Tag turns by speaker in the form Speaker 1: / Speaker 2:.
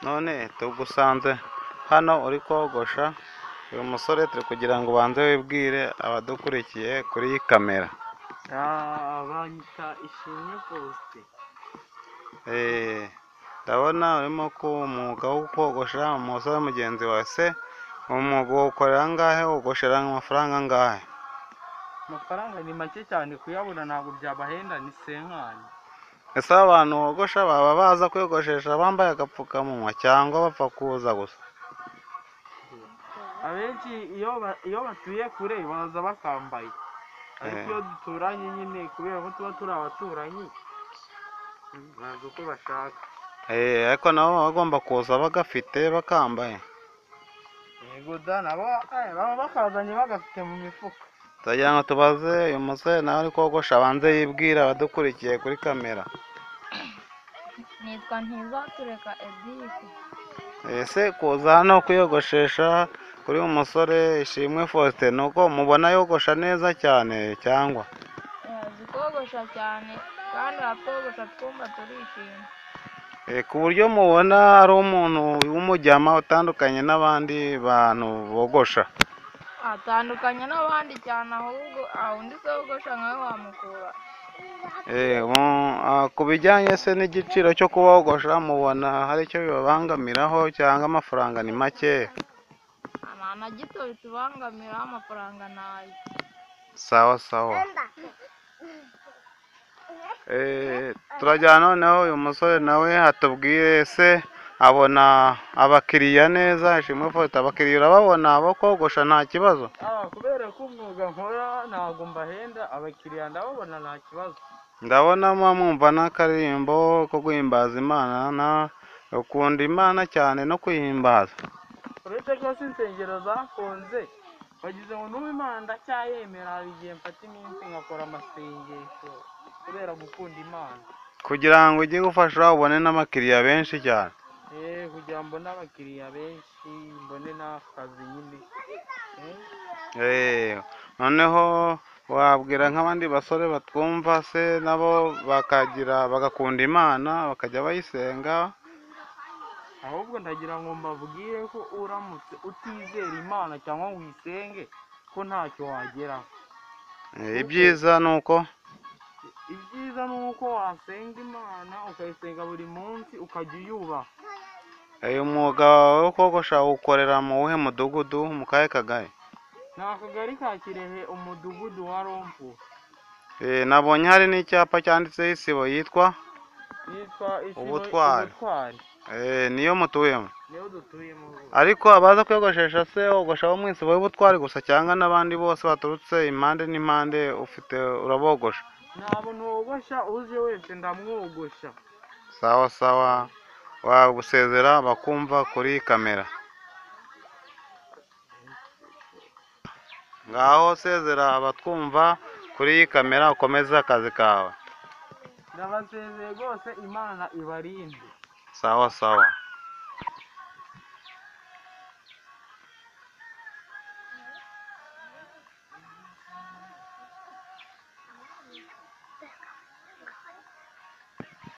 Speaker 1: None tugusanze hano uri kogosha, uyu musore turi kugira ngo ubanze wibwire abadukurikiye kuri iyi kamera.
Speaker 2: Banyita Ishimwe Faustin.
Speaker 1: Ndabona urimo ku mwuga wo kogosha umusore mugenzi wawe. Se umwuga ukorera angahe, wogoshera amafaranga angahe?
Speaker 2: Amafaranga ni make cyane kuyabona, ntabwo byabahenda, ni senkani.
Speaker 1: Ese abantu bogosha baba baza kwiyogoshesha bambaye agapfukamunwa cyangwa bapfa kuza gusa?
Speaker 2: Abenshi iyo batuye kure baza bakambaye, ariko iyo duturanye nyine kubera ko tuba turi abaturanyi baza uko bashaka.
Speaker 1: Ariko nabo baba bagomba kuza bagafite bakambaye.
Speaker 2: Yego da, nabo baba bakazanye bagafite mu mifuka.
Speaker 1: Turagira ngo tubaze uyu musore nawe ari kogosha abanze yibwira abadukurikiye kuri kamera.
Speaker 3: Nitwa Ntizatureka Edith.
Speaker 1: Ese kuza hano kwiyogoshesha kuri uyu musore Ishimwe Faustin, nuko mubona yogosha neza cyane cyangwa?
Speaker 3: Azi kogosha cyane kandi aratwogosha twumva turishimye.
Speaker 1: Ku buryo mubona ari umuntu w'umujyama utandukanye n'abandi bantu bogosha?
Speaker 3: Atandukanye n'abandi cyane, ahubwo undi se wogosha nkawe wamukura.
Speaker 1: Ku bijyanye se n'igiciro cyo kuba wogosha, mubona hari icyo bibabangamiraho cyangwa amafaranga ni make?
Speaker 3: Nta na gito bitubangamiraho, amafaranga nayo.
Speaker 1: Sawa sawa. Turajyana noneho uyu musore nawe atubwire se abona abakiriya neza. Ishimwe Faustin, abakiriya urababona bo kogosha nta kibazo?
Speaker 2: Kubera ko umwuga nkora ntabwo mbahenda, abakiriya ndababona nta kibazo.
Speaker 1: Ndabona mwumva n'akaririmbo ko guhimbaza Imana, ukunda Imana cyane no kuyihimbaza.
Speaker 2: Uretse ko si insengero zafunze, bagize ngo n'ubu Imana ndacyayemera, hari igihe mfata iminsi ngakora amasengesho kubera gukunda Imana,
Speaker 1: kugira ngo ujye gufasha ubone n'abakiriya benshi cyane.
Speaker 2: kugira ngo mbone abakiriya benshi, mbone n'akazi nyine.
Speaker 1: Noneho wabwira nk'abandi basore batwumva se nabo bagakunda Imana bakajya bayisenga?
Speaker 2: Ahubwo ndagira ngo mbabwire ko uramutse utizera Imana cyangwa ngo uyisenge ko ntacyo wageraho.
Speaker 1: Ibyiza ni uko
Speaker 2: wasenga Imana ukayisenga buri munsi ukajya uyubaha.
Speaker 1: uyu mwuga wo kogosha ukorera mu wuhe mudugudu, mu kahe kagari?
Speaker 2: Ni akagari ka Kirehe, umudugudu wa Rompu.
Speaker 1: Nabonye hari n'icyapa cyanditseho isibo yitwa
Speaker 2: Ubutwari.
Speaker 1: Niyo mutuyemo?
Speaker 2: Niyo dutuyemo.
Speaker 1: Ariko abaza kwiyogoshesha se wogosha bo mu isibo y'Ubutwari gusa cyangwa n'abandi bose baturutse impande n'impande urabogosha?
Speaker 2: Nta muntu wogosha, uje wese ndamwogosha.
Speaker 1: Sawa sawa. Wagusezera bakumva kuri kamera. Ngaho sezera abatwumva kuri iyi kamera, ukomeze akazi kawe.
Speaker 2: Ndabasezeye rwose, Imana ibarinde.
Speaker 1: Sawa sawa.